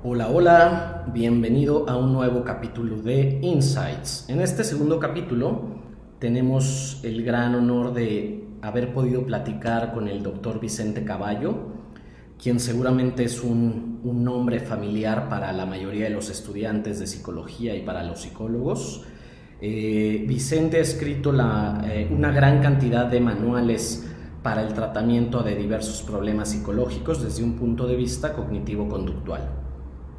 Hola, hola, bienvenido a un nuevo capítulo de Insights. En este segundo capítulo tenemos el gran honor de haber podido platicar con el doctor Vicente Caballo, quien seguramente es un nombre familiar para la mayoría de los estudiantes de psicología y para los psicólogos. Vicente ha escrito una gran cantidad de manuales para el tratamiento de diversos problemas psicológicos desde un punto de vista cognitivo-conductual,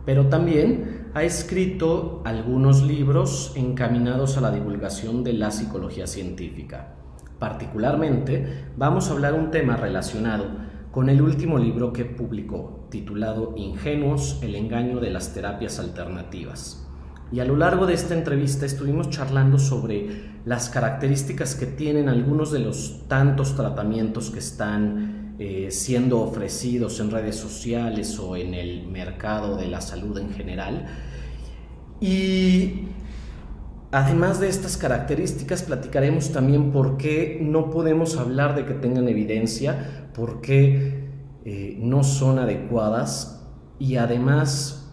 pero también ha escrito algunos libros encaminados a la divulgación de la psicología científica. Particularmente, vamos a hablar un tema relacionado con el último libro que publicó, titulado Ingenuos, el engaño de las terapias alternativas. Y a lo largo de esta entrevista estuvimos charlando sobre las características que tienen algunos de los tantos tratamientos que están siendo ofrecidos en redes sociales o en el mercado de la salud en general. Y además de estas características, platicaremos también por qué no podemos hablar de que tengan evidencia, por qué no son adecuadas y además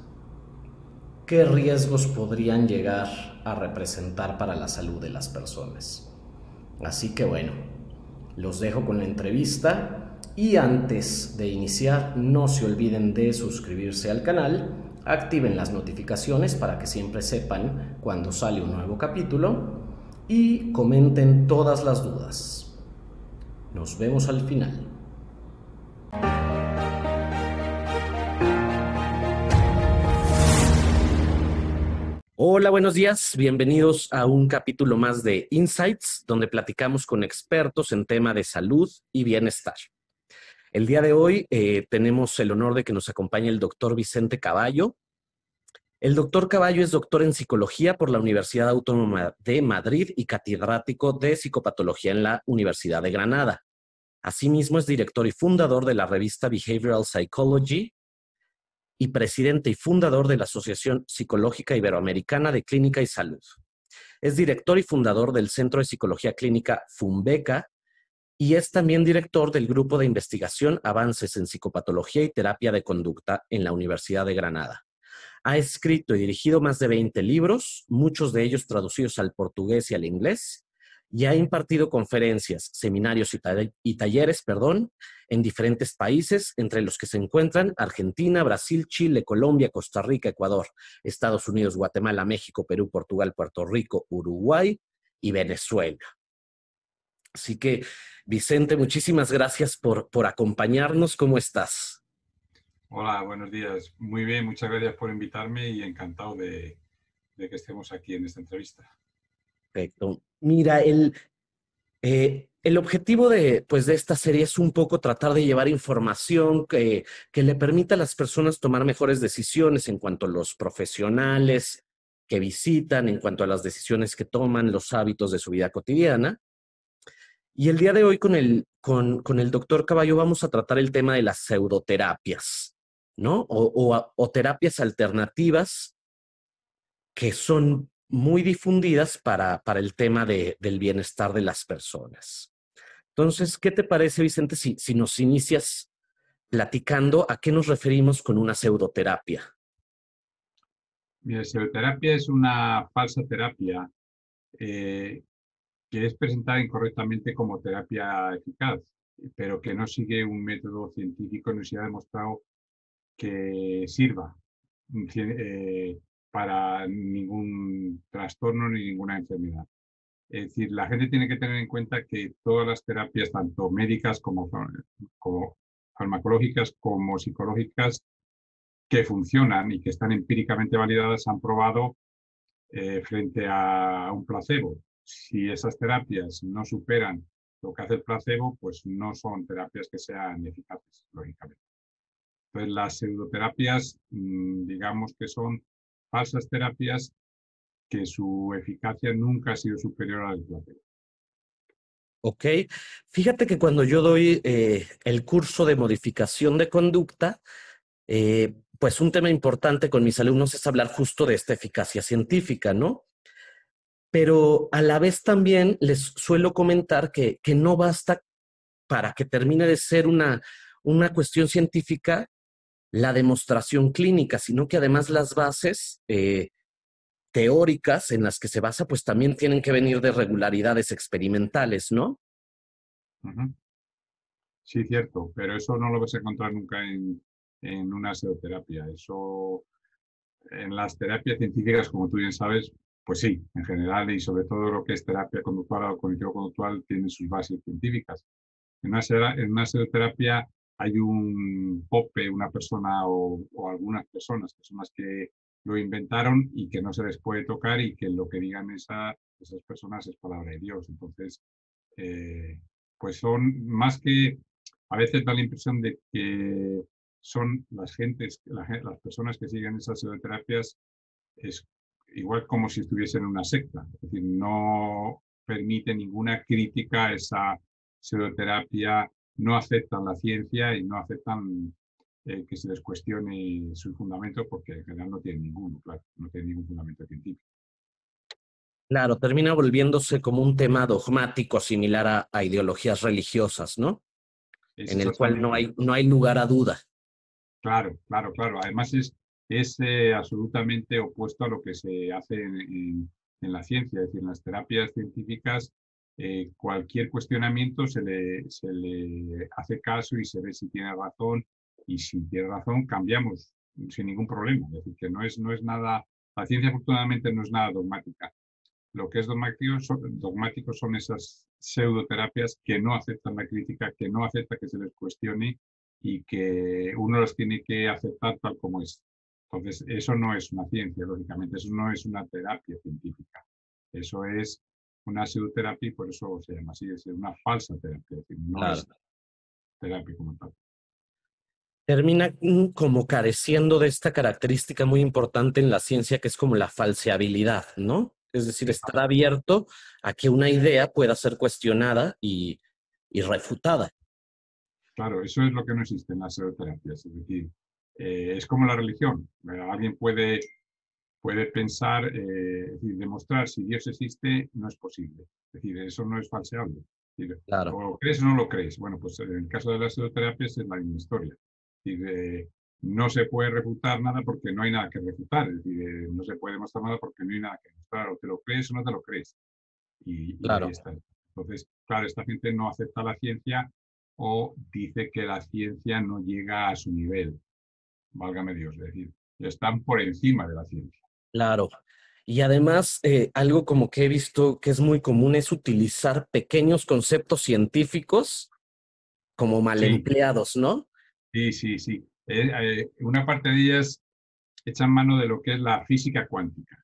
qué riesgos podrían llegar a representar para la salud de las personas. Así que bueno, los dejo con la entrevista y antes de iniciar no se olviden de suscribirse al canal, activen las notificaciones para que siempre sepan cuando sale un nuevo capítulo y comenten todas las dudas. Nos vemos al final. Hola, buenos días. Bienvenidos a un capítulo más de Insights, donde platicamos con expertos en tema de salud y bienestar. El día de hoy tenemos el honor de que nos acompañe el doctor Vicente Caballo. El doctor Caballo es doctor en psicología por la Universidad Autónoma de Madrid y catedrático de psicopatología en la Universidad de Granada. Asimismo, es director y fundador de la revista Behavioral Psychology y presidente y fundador de la Asociación Psicológica Iberoamericana de Clínica y Salud. Es director y fundador del Centro de Psicología Clínica FUNBECA y es también director del Grupo de Investigación Avances en Psicopatología y Terapia de Conducta en la Universidad de Granada. Ha escrito y dirigido más de 20 libros, muchos de ellos traducidos al portugués y al inglés, y ha impartido conferencias, seminarios y talleres, en diferentes países, entre los que se encuentran Argentina, Brasil, Chile, Colombia, Costa Rica, Ecuador, Estados Unidos, Guatemala, México, Perú, Portugal, Puerto Rico, Uruguay y Venezuela. Así que, Vicente, muchísimas gracias por acompañarnos. ¿Cómo estás? Hola, buenos días. Muy bien, muchas gracias por invitarme y encantado de que estemos aquí en esta entrevista. Perfecto. Mira, el objetivo de esta serie es un poco tratar de llevar información que le permita a las personas tomar mejores decisiones en cuanto a los profesionales que visitan, en cuanto a las decisiones que toman, los hábitos de su vida cotidiana. Y el día de hoy con el doctor Caballo vamos a tratar el tema de las pseudoterapias, ¿no? O terapias alternativas que son muy difundidas para el tema del bienestar de las personas. Entonces, ¿qué te parece, Vicente, si nos inicias platicando a qué nos referimos con una pseudoterapia? La pseudoterapia es una falsa terapia eh, que es presentada incorrectamente como terapia eficaz, pero que no sigue un método científico, no se ha demostrado que sirva eh, para ningún trastorno ni ninguna enfermedad. Es decir, la gente tiene que tener en cuenta que todas las terapias, tanto médicas como farmacológicas como psicológicas, que funcionan y que están empíricamente validadas, se han probado frente a un placebo. Si esas terapias no superan lo que hace el placebo, pues no son terapias que sean eficaces, lógicamente. Entonces, las pseudoterapias, digamos que son falsas terapias que su eficacia nunca ha sido superior al placebo. Ok, fíjate que cuando yo doy el curso de modificación de conducta, pues un tema importante con mis alumnos es hablar justo de esta eficacia científica, ¿no? Pero a la vez también les suelo comentar que no basta para que termine de ser una cuestión científica la demostración clínica, sino que además las bases teóricas en las que se basa, pues también tienen que venir de regularidades experimentales, ¿no? Ujú. Sí, cierto, pero eso no lo vas a encontrar nunca en una pseudoterapia. Eso en las terapias científicas, como tú bien sabes, pues sí, en general y sobre todo lo que es terapia conductual o cognitivo-conductual tiene sus bases científicas. En una pseudoterapia hay un pope, una persona o algunas personas que son las que lo inventaron y que no se les puede tocar y que lo que digan esas personas es palabra de Dios. Entonces, eh, pues son más que, a veces da la impresión de que son las personas que siguen esas pseudoterapias, es igual como si estuviesen en una secta, es decir, no permite ninguna crítica a esa pseudoterapia, no aceptan la ciencia y no aceptan que se les cuestione su fundamento porque en general no tienen ninguno, claro, no tienen ningún fundamento científico. Claro, termina volviéndose como un tema dogmático similar a ideologías religiosas, ¿no? Es En el cual exactamente. no hay lugar a duda. Claro, claro, claro. Además es absolutamente opuesto a lo que se hace en la ciencia. Es decir, en las terapias científicas, cualquier cuestionamiento se le hace caso y se ve si tiene razón. Y si tiene razón, cambiamos sin ningún problema. Es decir, que no es nada, la ciencia afortunadamente no es nada dogmática. Lo que es dogmático son esas pseudoterapias que no aceptan la crítica, que no aceptan que se les cuestione y que uno las tiene que aceptar tal como es. Entonces, eso no es una ciencia, lógicamente, eso no es una terapia científica. Eso es una pseudoterapia y por eso se llama así, es una falsa terapia, es decir, no Claro. es terapia como tal. Termina como careciendo de esta característica muy importante en la ciencia que es como la falseabilidad, ¿no? Es decir, estar abierto a que una idea pueda ser cuestionada y refutada. Claro, eso es lo que no existe en las pseudoterapias, es decir, es como la religión. Alguien puede pensar, es decir, demostrar si Dios existe no es posible. Es decir, eso no es falseable. Es decir, Claro, o lo crees o no lo crees. Bueno, pues en el caso de las pseudoterapias es la misma historia. Es decir, no se puede refutar nada porque no hay nada que refutar. Es decir, no se puede demostrar nada porque no hay nada que demostrar. O te lo crees o no te lo crees. Y ahí claro. está. Entonces, claro, esta gente no acepta la ciencia o dice que la ciencia no llega a su nivel. Válgame Dios. Es decir, están por encima de la ciencia. Claro. Y además, algo como que he visto que es muy común es utilizar pequeños conceptos científicos como mal Sí, empleados, ¿no? sí, sí, sí. Una parte de ellas echan mano de lo que es la física cuántica.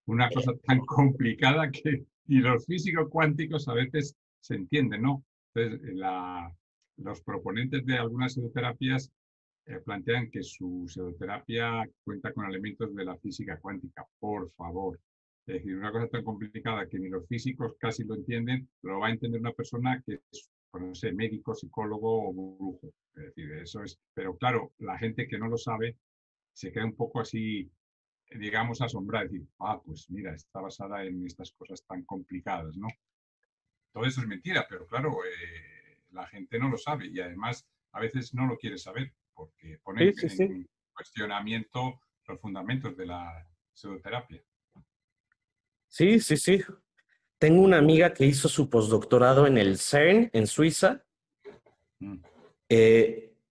Una cosa tan complicada que y los físicos cuánticos a veces se entienden, ¿no? Entonces, los proponentes de algunas pseudoterapias plantean que su pseudoterapia cuenta con elementos de la física cuántica. Por favor. Es decir, una cosa tan complicada que ni los físicos casi lo entienden, lo va a entender una persona que es, pues, no sé, médico, psicólogo o brujo. Es decir, eso es. Pero claro, la gente que no lo sabe se queda un poco así, digamos, asombrada. Es decir, pues mira, está basada en estas cosas tan complicadas, ¿no? Todo eso es mentira, pero claro, la gente no lo sabe y además a veces no lo quiere saber porque Sí, ponen sí, sí. en cuestionamiento los fundamentos de la pseudoterapia. Sí, sí, sí. Tengo una amiga que hizo su postdoctorado en el CERN, en Suiza. Mm.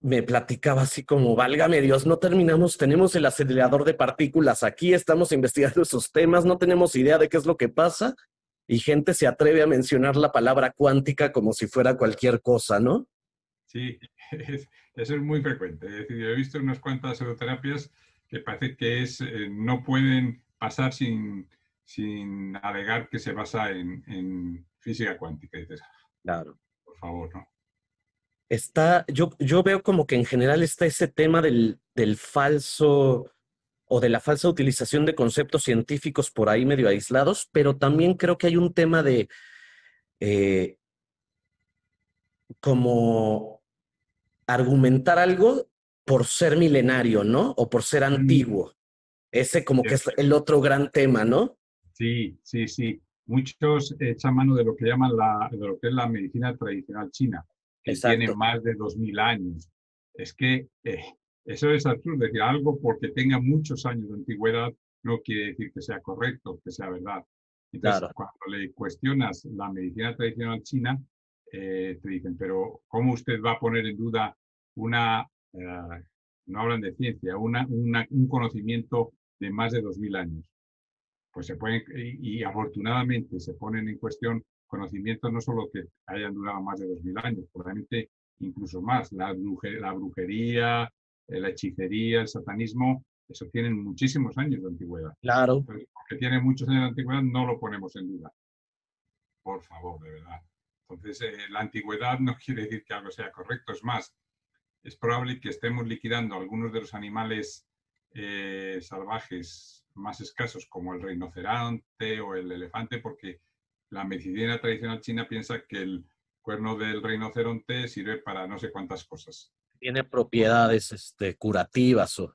Me platicaba así como, válgame Dios, no terminamos, tenemos el acelerador de partículas aquí, estamos investigando esos temas, no tenemos idea de qué es lo que pasa, y gente se atreve a mencionar la palabra cuántica como si fuera cualquier cosa, ¿no? Sí, eso es muy frecuente. Es decir, yo he visto unas cuantas pseudoterapias que parece que no pueden pasar sin alegar que se basa en física cuántica. Y dices, Claro. por favor, ¿no? Yo veo como que en general está ese tema del falso o de la falsa utilización de conceptos científicos por ahí medio aislados, pero también creo que hay un tema de eh, como argumentar algo por ser milenario, ¿no? O por ser Mm. antiguo. Ese como que es Cierto. el otro gran tema, ¿no? Sí, sí, sí. Muchos echan mano de lo que llaman de lo que es la medicina tradicional china, que tiene Exacto. más de 2000 años. Es que Eso es absurdo. Es decir, algo porque tenga muchos años de antigüedad no quiere decir que sea correcto, que sea verdad. Entonces, Claro, cuando le cuestionas la medicina tradicional china, te dicen, pero ¿cómo usted va a poner en duda una, no hablan de ciencia, un conocimiento de más de 2000 años? Pues se pueden, y afortunadamente se ponen en cuestión conocimientos no solo que hayan durado más de 2000 años, probablemente incluso más. La brujería, la hechicería, el satanismo, eso tienen muchísimos años de antigüedad. claro. Entonces, porque tiene muchos años de antigüedad, no lo ponemos en duda. Por favor, de verdad. Entonces, la antigüedad no quiere decir que algo sea correcto. Es más, es probable que estemos liquidando algunos de los animales salvajes más escasos, como el rinoceronte o el elefante, porque la medicina tradicional china piensa que el cuerno del rinoceronte sirve para no sé cuántas cosas. Tiene propiedades curativas o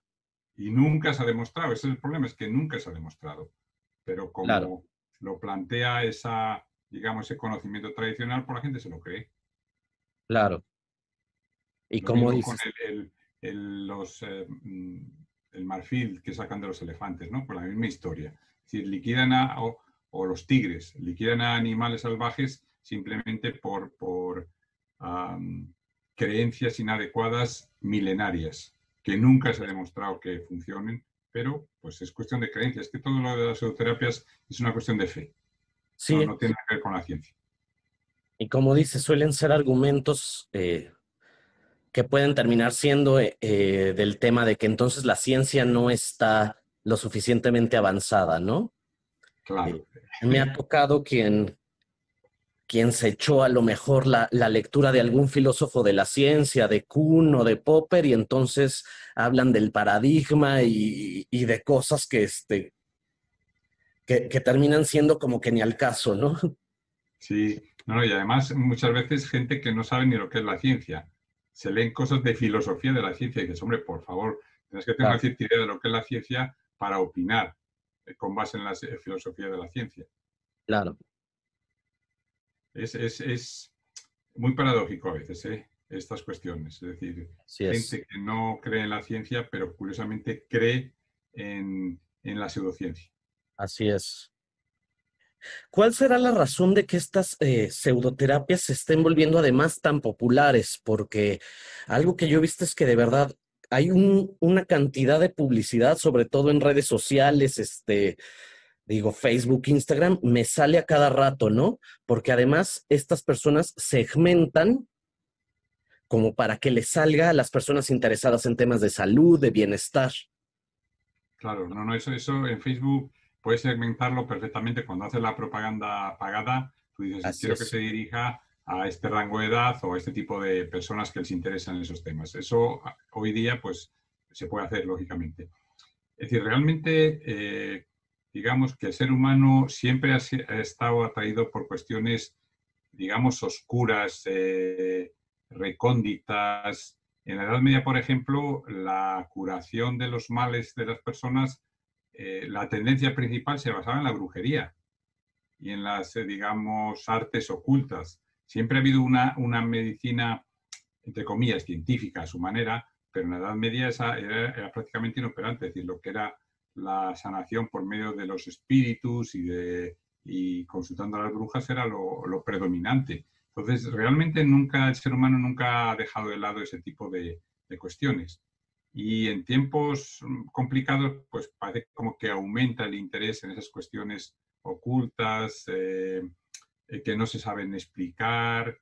Y nunca se ha demostrado, ese es el problema, es que nunca se ha demostrado. Pero claro, como lo plantea esa, digamos, ese conocimiento tradicional, por la gente se lo cree. claro. Y Lo como mismo con dices, el marfil que sacan de los elefantes, ¿no? Por la misma historia. Es decir, o los tigres, liquidan a animales salvajes simplemente por creencias inadecuadas milenarias, que nunca se ha demostrado que funcionen, pero pues es cuestión de creencias. Es que todo lo de las pseudoterapias es una cuestión de fe, no, sí, no tiene que ver con la ciencia. y como dices, suelen ser argumentos que pueden terminar siendo del tema de que entonces la ciencia no está lo suficientemente avanzada, ¿no? Claro, Eh, Me ha tocado quien se echó a lo mejor la lectura de algún filósofo de la ciencia, de Kuhn o de Popper, y entonces hablan del paradigma y de cosas que terminan siendo como que ni al caso, ¿no? sí, no, no, y además muchas veces gente que no sabe ni lo que es la ciencia. Se leen cosas de filosofía de la ciencia y dices, hombre, por favor, tienes que tener una Claro, cierta idea de lo que es la ciencia para opinar con base en la filosofía de la ciencia. claro, Es muy paradójico a veces, estas cuestiones. Es decir, así es, gente que no cree en la ciencia, pero curiosamente cree en la pseudociencia. así es. ¿Cuál será la razón de que estas pseudoterapias se estén volviendo además tan populares? Porque algo que yo he visto es que de verdad hay una cantidad de publicidad, sobre todo en redes sociales, digo, Facebook, Instagram, me sale a cada rato, ¿no? Porque además estas personas segmentan como para que les salga a las personas interesadas en temas de salud, de bienestar. Claro, no, no, eso en Facebook puedes segmentarlo perfectamente. Cuando haces la propaganda pagada, tú dices, Así quiero que es. se dirija a este rango de edad o a este tipo de personas que les interesan esos temas. Eso hoy día, pues, se puede hacer, lógicamente. Es decir, realmente, digamos que el ser humano siempre ha estado atraído por cuestiones, digamos, oscuras, recónditas. En la Edad Media, por ejemplo, la curación de los males de las personas, la tendencia principal se basaba en la brujería y en las, digamos, artes ocultas. Siempre ha habido una medicina, entre comillas, científica a su manera, pero en la Edad Media esa era prácticamente inoperante, es decir, lo que era la sanación por medio de los espíritus y consultando a las brujas era lo predominante. Entonces, realmente nunca, el ser humano nunca ha dejado de lado ese tipo de cuestiones. Y en tiempos complicados, pues parece como que aumenta el interés en esas cuestiones ocultas, que no se saben explicar,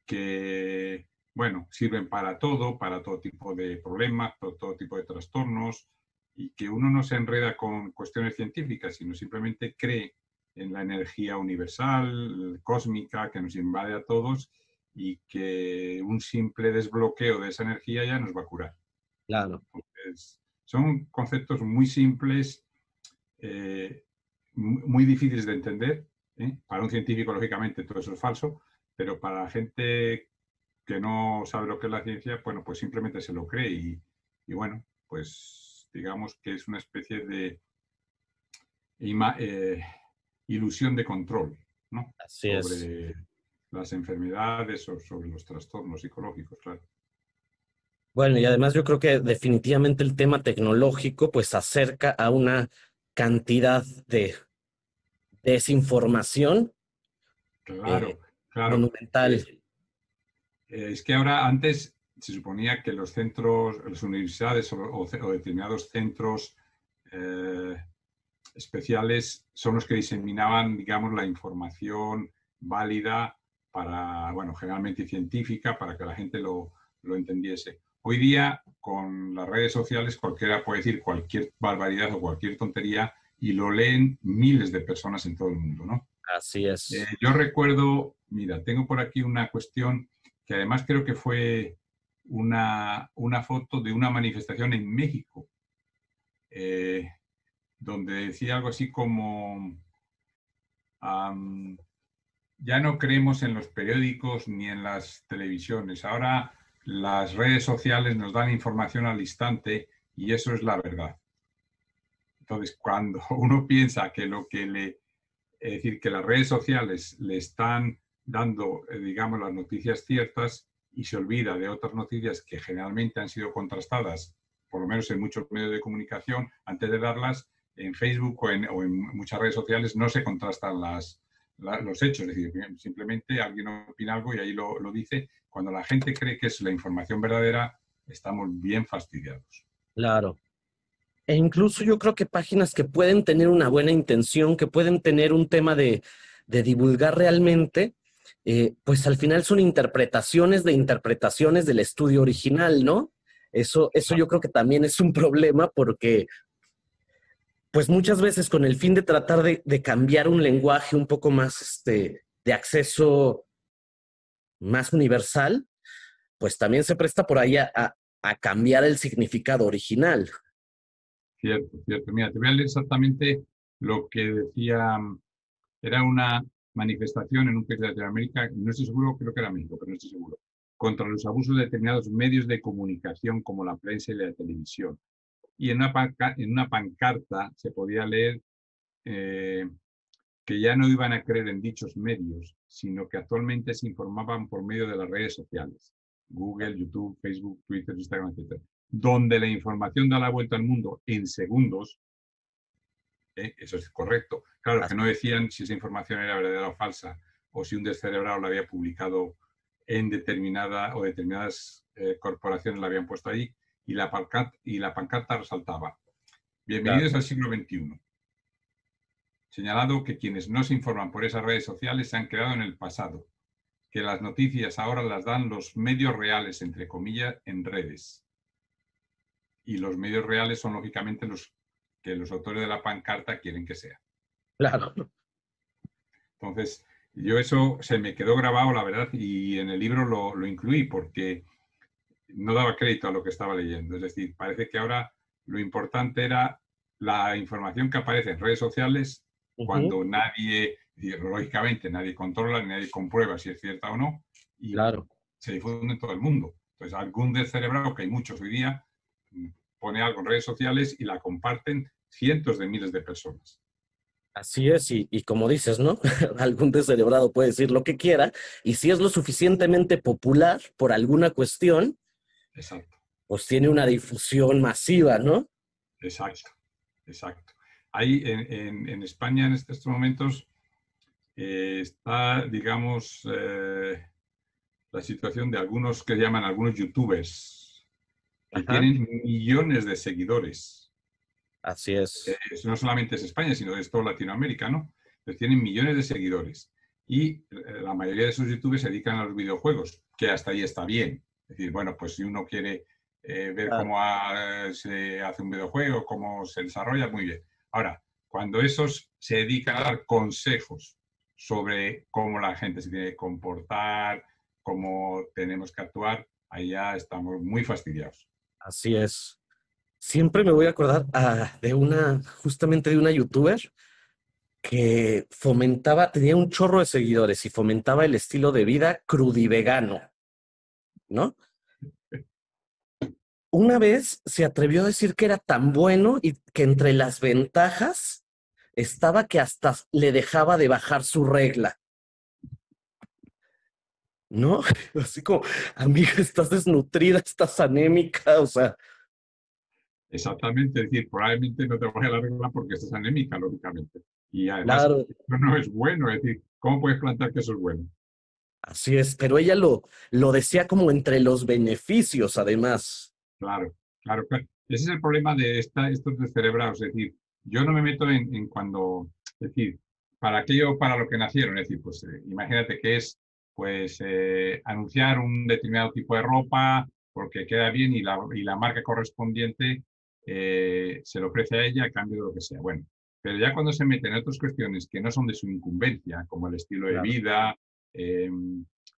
que, bueno, sirven para todo tipo de problemas, todo tipo de trastornos, y que uno no se enreda con cuestiones científicas, sino simplemente cree en la energía universal, cósmica, que nos invade a todos y que un simple desbloqueo de esa energía ya nos va a curar. Claro. Entonces, son conceptos muy simples, eh, muy difíciles de entender. Para un científico, lógicamente, todo eso es falso, pero para la gente que no sabe lo que es la ciencia, bueno, pues simplemente se lo cree y bueno, pues digamos que es una especie de eh, ilusión de control, ¿no? Así es. Sobre las enfermedades o sobre los trastornos psicológicos, claro. Bueno, y además yo creo que definitivamente el tema tecnológico pues acerca a una cantidad de desinformación Claro, eh, claro. monumental. Es que ahora antes se suponía que los centros, las universidades o determinados centros eh, especiales son los que diseminaban, digamos, la información válida para, bueno, generalmente científica, para que la gente lo entendiese. Hoy día, con las redes sociales, cualquiera puede decir cualquier barbaridad o cualquier tontería y lo leen miles de personas en todo el mundo, ¿no? Así es. Yo recuerdo, mira, tengo por aquí una cuestión que además creo que fue una foto de una manifestación en México, eh, donde decía algo así como, um, ya no creemos en los periódicos ni en las televisiones, ahora las redes sociales nos dan información al instante y eso es la verdad. Entonces, cuando uno piensa que lo que es decir, que las redes sociales le están dando, digamos, las noticias ciertas y se olvida de otras noticias que generalmente han sido contrastadas, por lo menos en muchos medios de comunicación, antes de darlas, en Facebook o en muchas redes sociales no se contrastan los hechos. Es decir, simplemente alguien opina algo y ahí lo dice. Cuando la gente cree que es la información verdadera, estamos bien fastidiados. Claro. E incluso yo creo que páginas que pueden tener una buena intención, que pueden tener un tema de divulgar realmente, pues al final son interpretaciones de interpretaciones del estudio original, ¿no? Eso yo creo que también es un problema porque, pues muchas veces con el fin de tratar de cambiar un lenguaje un poco más, de acceso más universal, pues también se presta por ahí a cambiar el significado original. Cierto, cierto. Mira, te voy a leer exactamente lo que decía. Era una manifestación en un país de Latinoamérica, no estoy seguro, creo que era México, pero no estoy seguro, contra los abusos de determinados medios de comunicación como la prensa y la televisión. Y en una pancarta se podía leer eh, que ya no iban a creer en dichos medios, sino que actualmente se informaban por medio de las redes sociales, Google, YouTube, Facebook, Twitter, Instagram, etc., donde la información da la vuelta al mundo en segundos. Eso es correcto. Claro, que no decían si esa información era verdadera o falsa, o si un descerebrado la había publicado en determinada o determinadas corporaciones la habían puesto ahí, y la pancarta resaltaba: bienvenidos al siglo XXI. Señalado que quienes no se informan por esas redes sociales se han quedado en el pasado, que las noticias ahora las dan los medios reales, entre comillas, en redes. Y los medios reales son lógicamente los que los autores de la pancarta quieren que sea. Claro. Entonces, yo eso se me quedó grabado, la verdad, y en el libro lo incluí porque no daba crédito a lo que estaba leyendo. Es decir, parece que ahora lo importante era la información que aparece en redes sociales Ujú. cuando nadie, lógicamente, nadie controla, nadie comprueba si es cierta o no, y Claro. se difunde en todo el mundo. Entonces, algún descerebrado, que hay muchos hoy día, pone algo en redes sociales y la comparten cientos de miles de personas. Así es, y como dices, ¿no? Algún descerebrado puede decir lo que quiera, y si es lo suficientemente popular por alguna cuestión, Exacto. pues tiene una difusión masiva, ¿no? Exacto, exacto. Ahí en España en estos momentos está, digamos, la situación de algunos que llaman algunos youtubers que Ajá, tienen millones de seguidores. así es. No solamente es España, sino es toda Latinoamérica, ¿no? Pues tienen millones de seguidores. Y la mayoría de esos youtubers se dedican a los videojuegos, que hasta ahí está bien. Es decir, bueno, pues si uno quiere ver Claro. cómo se hace un videojuego, cómo se desarrolla, muy bien. Ahora, cuando esos se dedican a dar consejos sobre cómo la gente se tiene que comportar, cómo tenemos que actuar, ahí ya estamos muy fastidiados. Así es. Siempre me voy a acordar justamente de una youtuber que fomentaba, tenía un chorro de seguidores y fomentaba el estilo de vida crudivegano, ¿no? Una vez se atrevió a decir que era tan bueno y que entre las ventajas estaba que hasta le dejaba de bajar su regla. ¿no? Así como, amiga, estás desnutrida, estás anémica, o sea, Exactamente, es decir, probablemente no te vaya la regla porque estás anémica, lógicamente. Y además, claro, eso no es bueno, es decir, ¿cómo puedes plantear que eso es bueno? así es, pero ella lo decía como entre los beneficios, además. Claro, claro, claro. Ese es el problema de estos descerebrados, es decir, yo no me meto en cuando, es decir, para aquello para lo que nacieron, es decir, pues imagínate que es, pues, anunciar un determinado tipo de ropa porque queda bien y la marca correspondiente se lo ofrece a ella a cambio de lo que sea. Bueno, pero ya cuando se meten en otras cuestiones que no son de su incumbencia, como el estilo de Claro, vida, eh,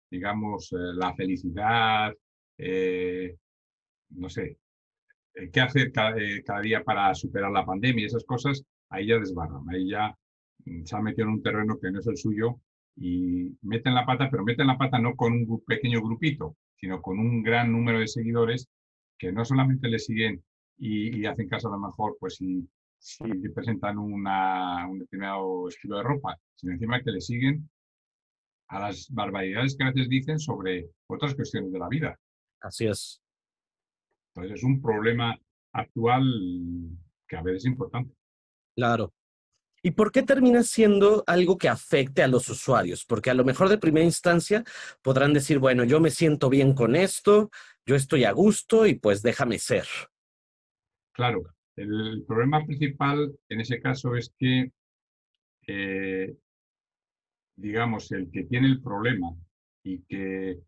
digamos, la felicidad, eh, no sé, qué hacer cada día para superar la pandemia y esas cosas, ahí ya desbarran, ahí ya se han metido en un terreno que no es el suyo y meten la pata, pero meten la pata no con un pequeño grupito, sino con un gran número de seguidores que no solamente le siguen y hacen caso a lo mejor, pues si presentan un determinado estilo de ropa, sino encima que le siguen a las barbaridades que a veces dicen sobre otras cuestiones de la vida. así es, Entonces es un problema actual que a veces es importante. claro. ¿Y por qué termina siendo algo que afecte a los usuarios? Porque a lo mejor de primera instancia podrán decir, bueno, yo me siento bien con esto, yo estoy a gusto y pues déjame ser. Claro, el problema principal en ese caso es que, eh, digamos, el que tiene el problema y que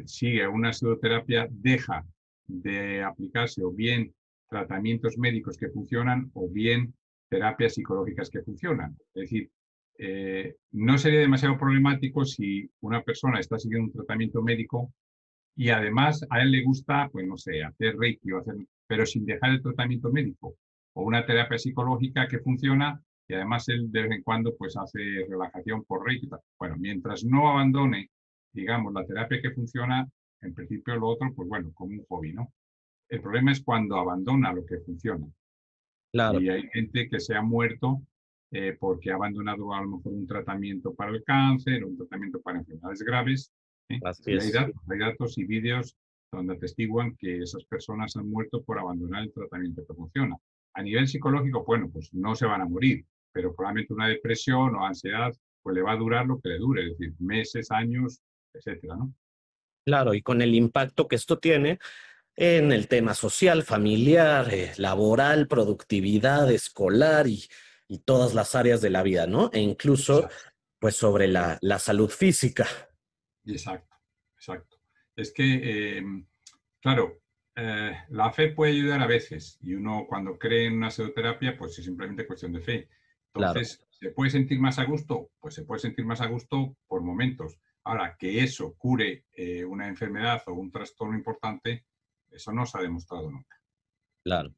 sigue una pseudoterapia deja de aplicarse o bien tratamientos médicos que funcionan o bien terapias psicológicas que funcionan. Es decir, no sería demasiado problemático si una persona está siguiendo un tratamiento médico y además a él le gusta, pues no sé, hacer reiki o hacer, pero sin dejar el tratamiento médico o una terapia psicológica que funciona y además él de vez en cuando pues hace relajación por reiki. Bueno, mientras no abandone, digamos, la terapia que funciona, en principio lo otro, pues bueno, como un hobby, ¿no? El problema es cuando abandona lo que funciona. Claro, Y hay gente que se ha muerto porque ha abandonado a lo mejor un tratamiento para el cáncer, un tratamiento para enfermedades graves, ¿eh? así Y es. hay datos y vídeos donde atestiguan que esas personas han muerto por abandonar el tratamiento que funciona. A nivel psicológico, bueno, pues no se van a morir, pero probablemente una depresión o ansiedad, pues le va a durar lo que le dure, es decir, meses, años, etcétera, ¿no? Claro, y con el impacto que esto tiene en el tema social, familiar, laboral, productividad, escolar y todas las áreas de la vida, ¿no? E incluso, Exacto. pues, sobre la salud física. Exacto, exacto. Es que, claro, la fe puede ayudar a veces y uno cuando cree en una pseudoterapia, pues es simplemente cuestión de fe. Claro, Entonces, ¿se puede sentir más a gusto? Pues se puede sentir más a gusto por momentos. Ahora, que eso cure una enfermedad o un trastorno importante, eso no se ha demostrado nunca. claro.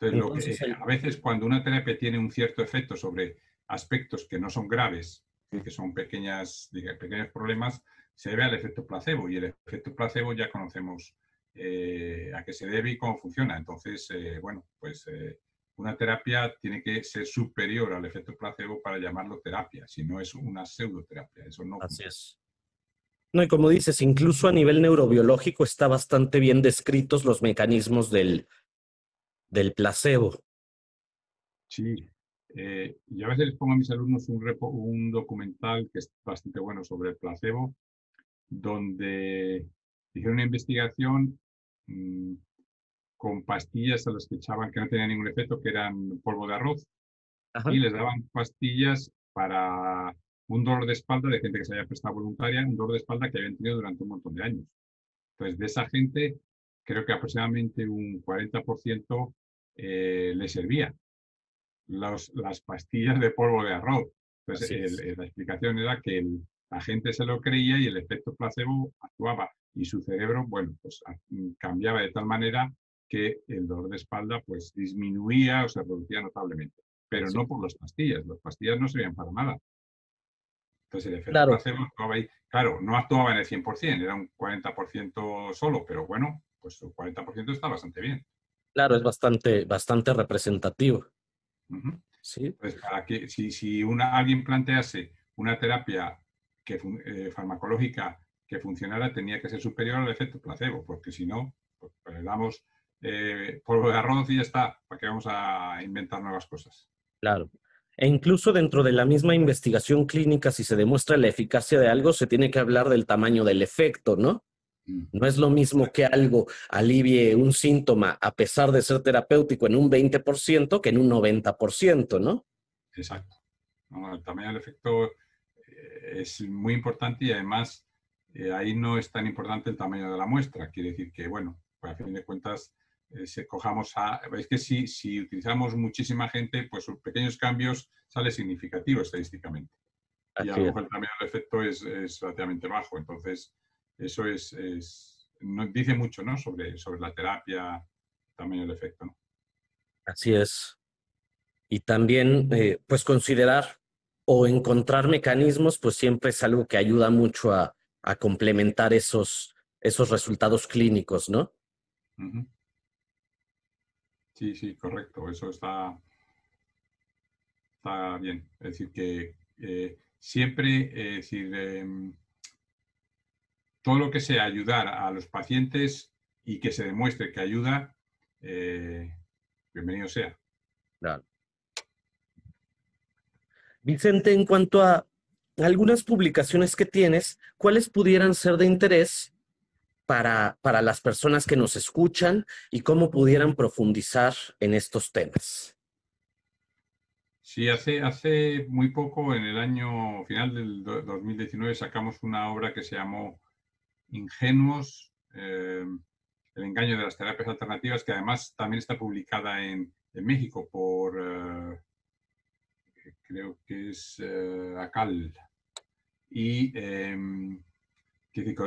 Entonces, Entonces, a veces cuando una terapia tiene un cierto efecto sobre aspectos que no son graves, que son pequeños problemas, se debe al efecto placebo y el efecto placebo ya conocemos a qué se debe y cómo funciona. Entonces, bueno, pues una terapia tiene que ser superior al efecto placebo para llamarlo terapia, si no es una pseudoterapia, eso no así funciona. es. No, y como dices, incluso a nivel neurobiológico está bastante bien descritos los mecanismos del placebo. Sí, yo a veces les pongo a mis alumnos un documental que es bastante bueno sobre el placebo, donde hicieron una investigación mmm, con pastillas a las que echaban que no tenían ningún efecto, que eran polvo de arroz, Ajá. y les daban pastillas para un dolor de espalda de gente que se había prestado voluntaria, un dolor de espalda que habían tenido durante un montón de años. Entonces, de esa gente, creo que aproximadamente un 40% le servía las pastillas de polvo de arroz. Entonces, Así es. la explicación era que la gente se lo creía y el efecto placebo actuaba y su cerebro, bueno, pues cambiaba de tal manera que el dolor de espalda pues disminuía o se reducía notablemente, pero Sí. no por las pastillas no servían para nada. Entonces el efecto Claro, placebo actuaba ahí, claro, no actuaba en el 100%, era un 40% solo, pero bueno, pues el 40% está bastante bien. claro, es bastante, bastante representativo. Uh -huh. Sí, Pues para que si alguien plantease una terapia farmacológica que funcionara tenía que ser superior al efecto placebo, porque si no, pues le damos polvo de arroz y ya está. ¿Para qué vamos a inventar nuevas cosas? Claro. E incluso dentro de la misma investigación clínica, si se demuestra la eficacia de algo, se tiene que hablar del tamaño del efecto, ¿no? Mm. No es lo mismo que algo alivie un síntoma a pesar de ser terapéutico en un 20% que en un 90%, ¿no? Exacto. No, el tamaño del efecto es muy importante y además ahí no es tan importante el tamaño de la muestra. Quiere decir que, bueno, pues a fin de cuentas, es que si utilizamos muchísima gente, pues sus pequeños cambios sale significativo estadísticamente. Y a Así lo es. mejor el tamaño del efecto es relativamente bajo. Entonces, eso nos dice mucho, ¿no? Sobre la terapia, tamaño del efecto, ¿no? Así es. Y también, pues considerar o encontrar mecanismos, pues siempre es algo que ayuda mucho a complementar esos resultados clínicos, ¿no? Ujú. Sí, sí, correcto. Eso está bien. Es decir, que siempre, es decir, todo lo que sea ayudar a los pacientes y que se demuestre que ayuda, eh, bienvenido sea. Claro. Vicente, en cuanto a algunas publicaciones que tienes, ¿cuáles pudieran ser de interés para las personas que nos escuchan y cómo pudieran profundizar en estos temas? Sí, hace muy poco, en el año final del 2019, sacamos una obra que se llamó Ingenuos, el engaño de las terapias alternativas, que además también está publicada en México por, creo que es ACAL. Y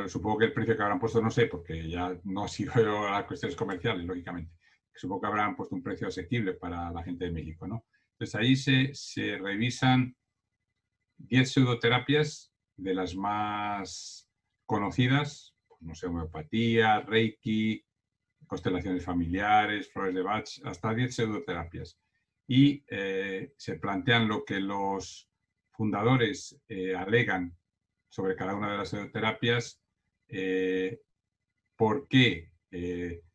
supongo que el precio que habrán puesto, no sé, porque ya no sigo a las cuestiones comerciales, lógicamente. Supongo que habrán puesto un precio asequible para la gente de México, ¿no? Entonces ahí se revisan 10 pseudoterapias de las más conocidas, pues, no sé, homeopatía, reiki, constelaciones familiares, flores de Bach, hasta 10 pseudoterapias. Y se plantean lo que los fundadores alegan sobre cada una de las pseudoterapias, por qué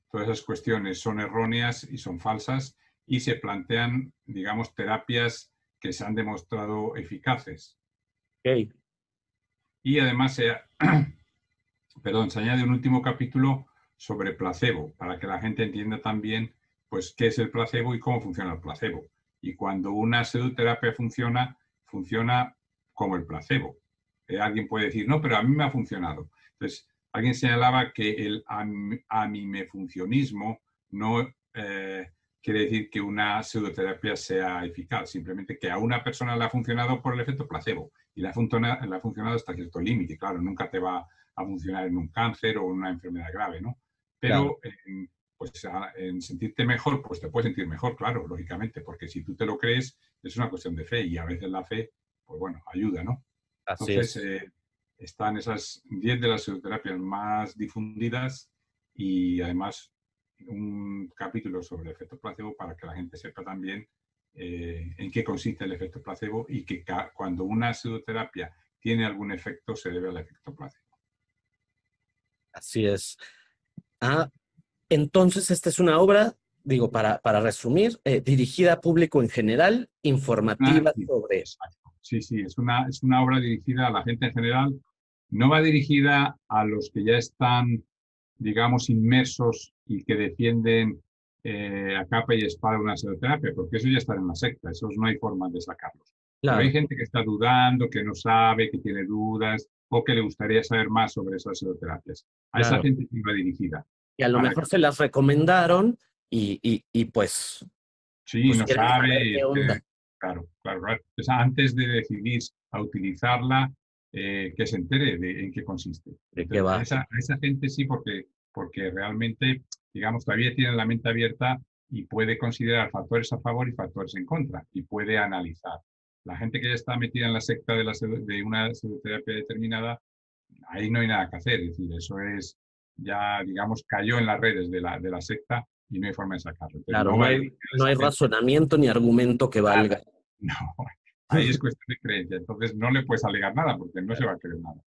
todas esas cuestiones son erróneas y son falsas, y se plantean, digamos, terapias que se han demostrado eficaces. Ok, Y además se añade un último capítulo sobre placebo, para que la gente entienda también pues, qué es el placebo y cómo funciona el placebo. Y cuando una pseudoterapia funciona como el placebo. Alguien puede decir, no, pero a mí me ha funcionado. Entonces, alguien señalaba que el amimefuncionismo no quiere decir que una pseudoterapia sea eficaz, simplemente que a una persona le ha funcionado por el efecto placebo y le ha funcionado hasta cierto límite. Claro, nunca te va a funcionar en un cáncer o en una enfermedad grave, ¿no? claro, Pero pues en sentirte mejor, pues te puedes sentir mejor, claro, lógicamente, porque si tú te lo crees, es una cuestión de fe y a veces la fe, pues bueno, ayuda, ¿no? así Entonces, es. están esas 10 de las psicoterapias más difundidas y además un capítulo sobre el efecto placebo para que la gente sepa también en qué consiste el efecto placebo y que cuando una pseudoterapia tiene algún efecto se debe al efecto placebo. Así es. Ah, entonces esta es una obra, digo, para resumir, dirigida a público en general, informativa Sí, sobre... exacto. Sí, sí, es una obra dirigida a la gente en general. No va dirigida a los que ya están, digamos, inmersos y que defienden a capa y espada una pseudoterapia, porque eso ya está en la secta, esos no hay forma de sacarlos. Pero hay Claro, gente que está dudando, que no sabe, que tiene dudas o que le gustaría saber más sobre esas pseudoterapias. A esa claro. gente sí va dirigida. Y a lo Para que, mejor se las recomendaron y sí, pues no quieren saber sabe, qué onda, claro, claro, claro. Entonces, antes de decidir a utilizarla, que se entere de en qué consiste. de qué Entonces, a va. esa gente sí, porque realmente, digamos, todavía tiene la mente abierta y puede considerar factores a favor y factores en contra y puede analizar. La gente que ya está metida en la secta de una pseudoterapia determinada, ahí no hay nada que hacer. Es decir, eso es ya, digamos, cayó en las redes de la secta y no hay forma de sacarlo. Entonces, Claro, no no va a hay, dirigir a no esa hay gente razonamiento ni argumento que nada. valga. No, ahí es cuestión de creencia. Entonces no le puedes alegar nada porque no se va a creer nada.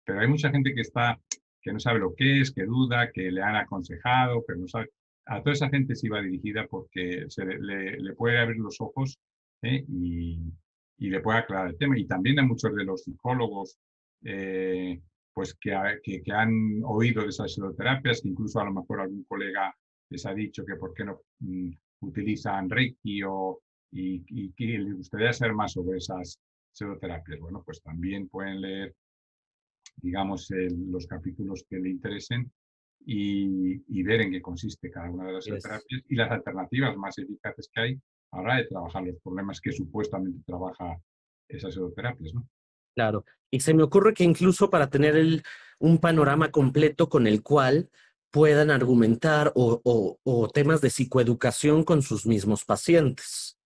Pero hay mucha gente que no sabe lo que es, que duda, que le han aconsejado, pero no sabe. A toda esa gente sí va dirigida porque le puede abrir los ojos, ¿eh? Y le puede aclarar el tema. Y también a muchos de los psicólogos pues que han oído de esas psicoterapias, que incluso a lo mejor algún colega les ha dicho que por qué no utilizan Reiki y que les gustaría saber más sobre esas pseudoterapias. Bueno, pues también pueden leer, digamos, los capítulos que le interesen y ver en qué consiste cada una de las Yes. pseudoterapias y las alternativas más eficaces que hay a la hora de trabajar los problemas que supuestamente trabaja esas pseudoterapias, ¿no? Claro. Y se me ocurre que incluso para tener un panorama completo con el cual puedan argumentar o temas de psicoeducación con sus mismos pacientes.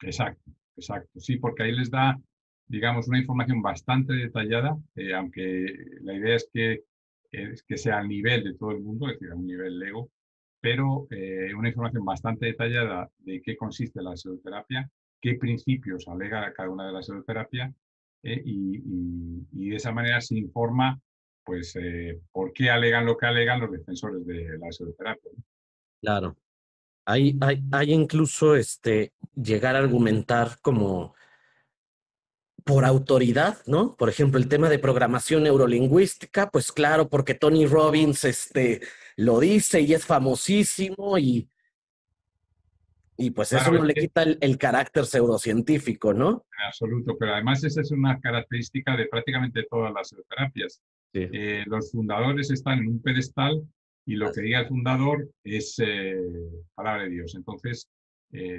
Exacto, exacto. Sí, porque ahí les da, digamos, una información bastante detallada, aunque la idea es que sea al nivel de todo el mundo, es decir, a un nivel Lego, pero una información bastante detallada de qué consiste la pseudoterapia, qué principios alega cada una de las pseudoterapias, y de esa manera se informa, pues, por qué alegan lo que alegan los defensores de la pseudoterapia, ¿no? Claro. Hay incluso llegar a argumentar como por autoridad, ¿no? Por ejemplo, el tema de programación neurolingüística, pues claro, porque Tony Robbins lo dice y es famosísimo y pues eso Claro, no es le que quita el carácter pseudocientífico, ¿no? en absoluto, pero además esa es una característica de prácticamente todas las terapias. Sí, Los fundadores están en un pedestal y lo que así, diga el fundador es palabra de Dios. Entonces,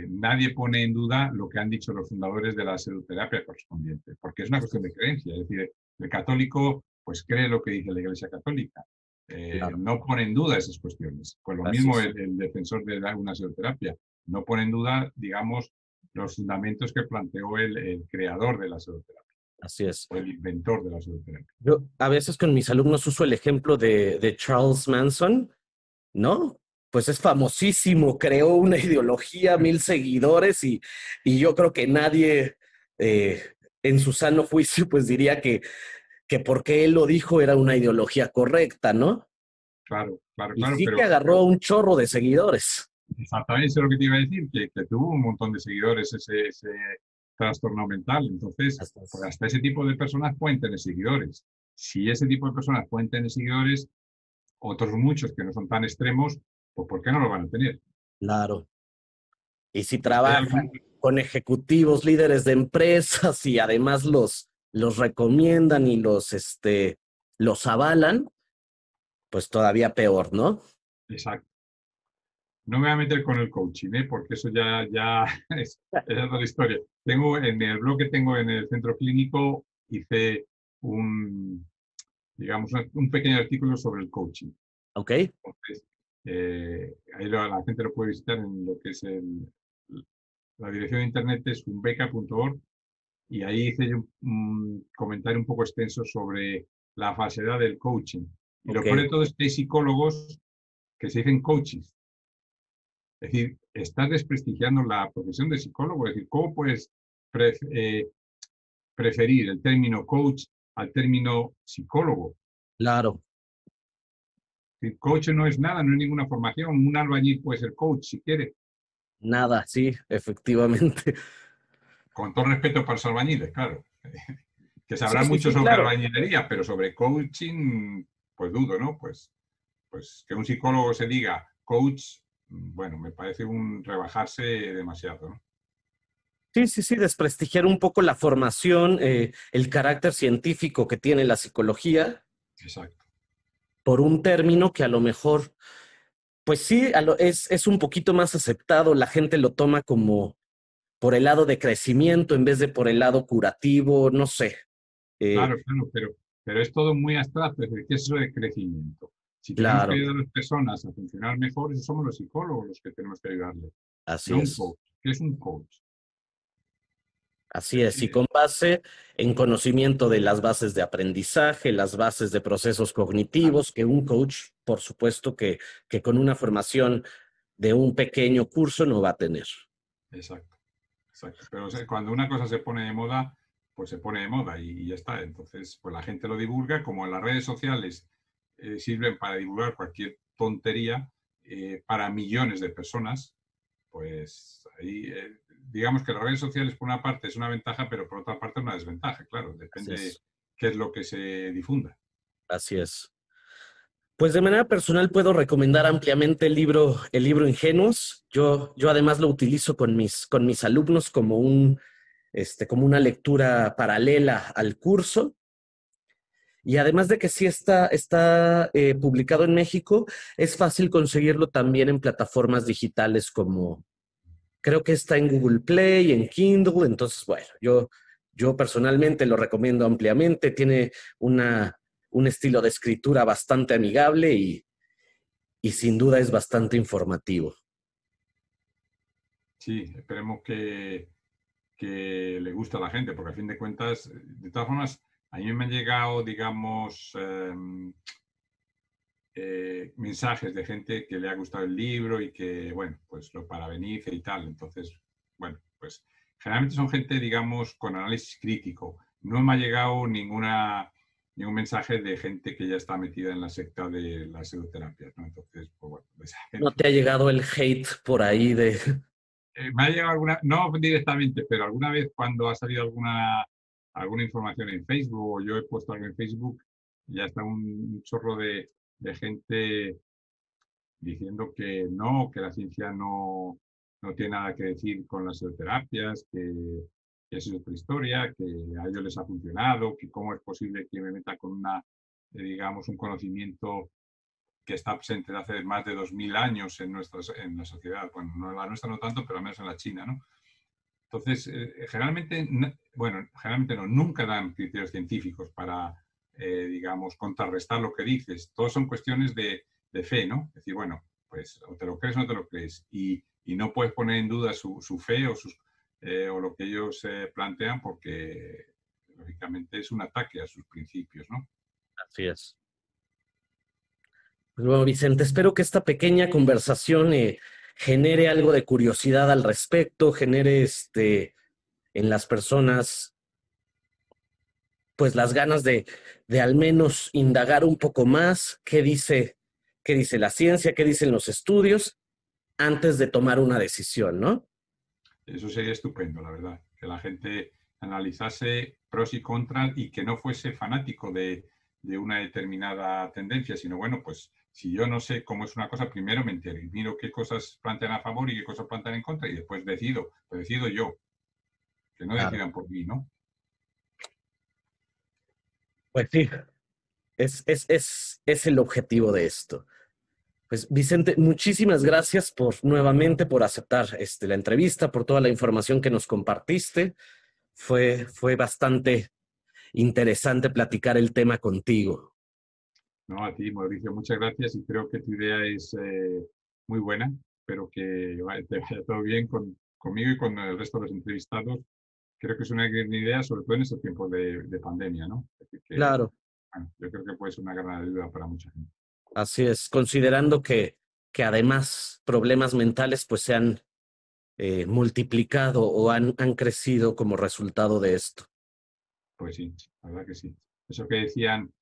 nadie pone en duda lo que han dicho los fundadores de la pseudoterapia correspondiente, porque es una así cuestión de es, creencia. Es decir, el católico pues cree lo que dice la Iglesia Católica. claro, No pone en duda esas cuestiones. Pues lo así mismo es, el defensor de una pseudoterapia. No pone en duda, digamos, los fundamentos que planteó el creador de la pseudoterapia así es. o el inventor de la pseudoterapia. Yo a veces con mis alumnos uso el ejemplo de Charles Manson, ¿no? Pues es famosísimo, creó una ideología, 1000 seguidores y yo creo que nadie eh, en su sano juicio pues diría que porque él lo dijo era una ideología correcta, ¿no? Claro, claro, Y claro, sí que agarró un chorro de seguidores. exactamente eso es lo que te iba a decir, que tuvo un montón de seguidores ese trastorno mental. Entonces, Así pues es. hasta ese tipo de personas pueden tener seguidores. Si ese tipo de personas pueden tener seguidores, otros muchos que no son tan extremos, pues ¿por qué no lo van a tener? Claro. Y si Hay trabaja algún, con ejecutivos, líderes de empresas y además los recomiendan y los avalan, pues todavía peor, ¿no? exacto. No me voy a meter con el coaching, ¿eh? Porque eso ya es otra historia. Tengo en el blog que tengo en el centro clínico, hice un, digamos, un pequeño artículo sobre el coaching. ¿Ok? Entonces, ahí la gente lo puede visitar en lo que es la dirección de internet es unbeca.org y ahí hice yo un comentario un poco extenso sobre la falsedad del coaching. Y lo Ok, peor de todo es que hay psicólogos que se dicen coaches. Es decir, estás desprestigiando la profesión de psicólogo. Es decir, ¿cómo puedes pre preferir el término coach al término psicólogo? claro, El coach no es nada, no es ninguna formación. Un albañil puede ser coach si quiere. nada, sí, efectivamente. Con todo respeto para los albañiles, claro. Que Sí, sabrán sí, mucho sí, sobre claro. albañilería, pero sobre coaching, pues dudo, ¿no? Pues que un psicólogo se diga coach, bueno, me parece un rebajarse demasiado, ¿no? Sí, sí, sí, desprestigiar un poco la formación, el carácter científico que tiene la psicología Exacto. por un término que a lo mejor, pues sí, es un poquito más aceptado, la gente lo toma como por el lado de crecimiento en vez de por el lado curativo, no sé. Eh, Claro, claro, pero es todo muy abstracto, es decir, ¿qué es eso de crecimiento? Si tenemos que claro, ayudar a las personas a funcionar mejor, eso somos los psicólogos los que tenemos que ayudarles, así no un es. coach. ¿Qué es un coach? Así es, y con base en conocimiento de las bases de aprendizaje, las bases de procesos Claro, cognitivos, que un coach, por supuesto, que con una formación de un pequeño curso no va a tener. exacto. exacto. Pero o sea, cuando una cosa se pone de moda, pues se pone de moda y ya está. Entonces, pues la gente lo divulga, como en las redes sociales sirven para divulgar cualquier tontería para millones de personas, pues ahí, digamos que las redes sociales por una parte es una ventaja, pero por otra parte es una desventaja, claro, Así depende es, qué es lo que se difunda. así es. Pues de manera personal puedo recomendar ampliamente el libro Ingenuos. Yo además lo utilizo con mis alumnos como como una lectura paralela al curso. Y además de que sí está publicado en México, es fácil conseguirlo también en plataformas digitales como, creo que está en Google Play, en Kindle. Entonces, bueno, yo personalmente lo recomiendo ampliamente. Tiene un estilo de escritura bastante amigable y sin duda es bastante informativo. Sí, esperemos que le guste a la gente, porque a fin de cuentas, de todas formas, a mí me han llegado, digamos, mensajes de gente que le ha gustado el libro y que, bueno, pues lo parabenice y tal. Entonces, bueno, pues generalmente son gente, digamos, con análisis crítico. No me ha llegado ningún mensaje de gente que ya está metida en la secta de las pseudoterapia, ¿no? Entonces, pues bueno, de esa ¿No gente. te ha llegado el hate por ahí de... Me ha llegado alguna, no directamente, pero alguna vez cuando ha salido alguna información en Facebook o yo he puesto algo en Facebook, ya está un chorro de gente diciendo que la ciencia no tiene nada que decir con las terapias, que eso es otra historia, que a ellos les ha funcionado, que cómo es posible que me meta con digamos, un conocimiento que está presente desde hace más de 2000 años en la sociedad. Bueno, no la nuestra no tanto, pero al menos en la China, ¿no? Entonces, generalmente, bueno, generalmente no, nunca dan criterios científicos para, digamos, contrarrestar lo que dices. Todos son cuestiones de fe, ¿no? Es decir, bueno, pues o te lo crees o no te lo crees. Y no puedes poner en duda su fe o lo que ellos plantean porque, lógicamente, es un ataque a sus principios, ¿no? Así es. Pues bueno, Vicente, espero que esta pequeña conversación genere algo de curiosidad al respecto, genere en las personas pues las ganas de al menos indagar un poco más qué dice la ciencia, qué dicen los estudios antes de tomar una decisión, ¿no? Eso sería estupendo, la verdad, que la gente analizase pros y contras y que no fuese fanático de una determinada tendencia, sino bueno, pues si yo no sé cómo es una cosa, primero me entero y miro qué cosas plantean a favor y qué cosas plantean en contra y después decido, lo decido yo, que no Claro. decidan por mí, ¿no? Pues sí, es el objetivo de esto. Pues Vicente, muchísimas gracias por nuevamente por aceptar la entrevista, por toda la información que nos compartiste. Fue bastante interesante platicar el tema contigo. No, a ti, Mauricio, muchas gracias y creo que tu idea es muy buena. Espero que te vaya todo bien conmigo y con el resto de los entrevistados. Creo que es una gran idea, sobre todo en estos tiempos de pandemia, ¿no? Es decir, que, Claro, bueno, yo creo que puede ser una gran ayuda para mucha gente. así es, considerando que además problemas mentales pues se han multiplicado o han crecido como resultado de esto. Pues sí, la verdad que sí. Eso que decían,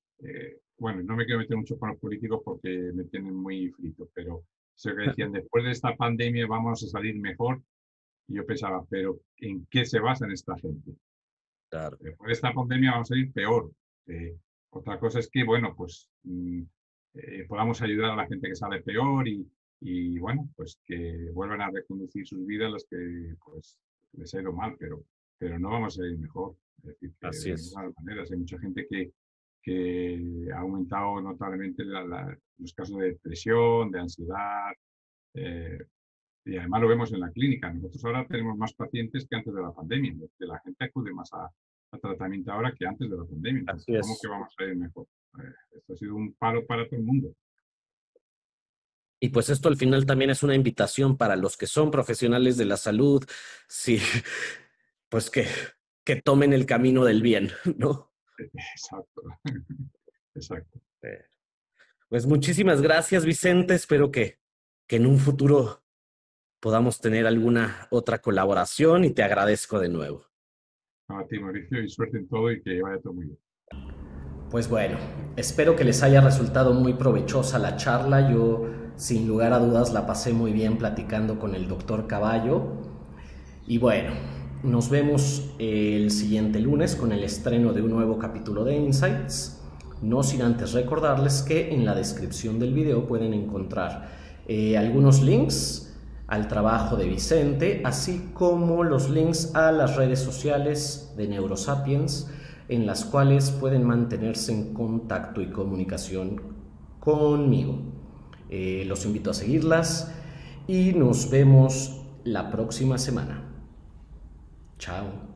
bueno, no me quiero meter mucho con los políticos porque me tienen muy frito, pero eso que decían, después de esta pandemia vamos a salir mejor. Y yo pensaba, pero ¿en qué se basan esta gente? Claro. Después de esta pandemia vamos a ir peor. Otra cosa es que, bueno, pues podamos ayudar a la gente que sale peor y, bueno, pues que vuelvan a reconducir sus vidas las que pues les ha ido mal, pero no vamos a ir mejor. Es decir, que Así de es. ninguna manera hay mucha gente que ha aumentado notablemente los casos de depresión, de ansiedad, eh, y además lo vemos en la clínica. Nosotros ahora tenemos más pacientes que antes de la pandemia. Que la gente acude más a tratamiento ahora que antes de la pandemia. Entonces, Así ¿cómo que es. vamos a ir mejor? Esto ha sido un palo para todo el mundo. Y pues esto al final también es una invitación para los que son profesionales de la salud, sí, pues que tomen el camino del bien, ¿no? Exacto. Exacto. Pues muchísimas gracias, Vicente. Espero que en un futuro podamos tener alguna otra colaboración y te agradezco de nuevo. A ti, Mauricio, y suerte en todo y que vaya todo muy bien. Pues bueno, espero que les haya resultado muy provechosa la charla. Yo, sin lugar a dudas, la pasé muy bien platicando con el doctor Caballo. Y bueno, nos vemos el siguiente lunes con el estreno de un nuevo capítulo de Insights. No sin antes recordarles que en la descripción del video pueden encontrar algunos links al trabajo de Vicente, así como los links a las redes sociales de Neurosapiens, en las cuales pueden mantenerse en contacto y comunicación conmigo. Los invito a seguirlas y nos vemos la próxima semana. Chao.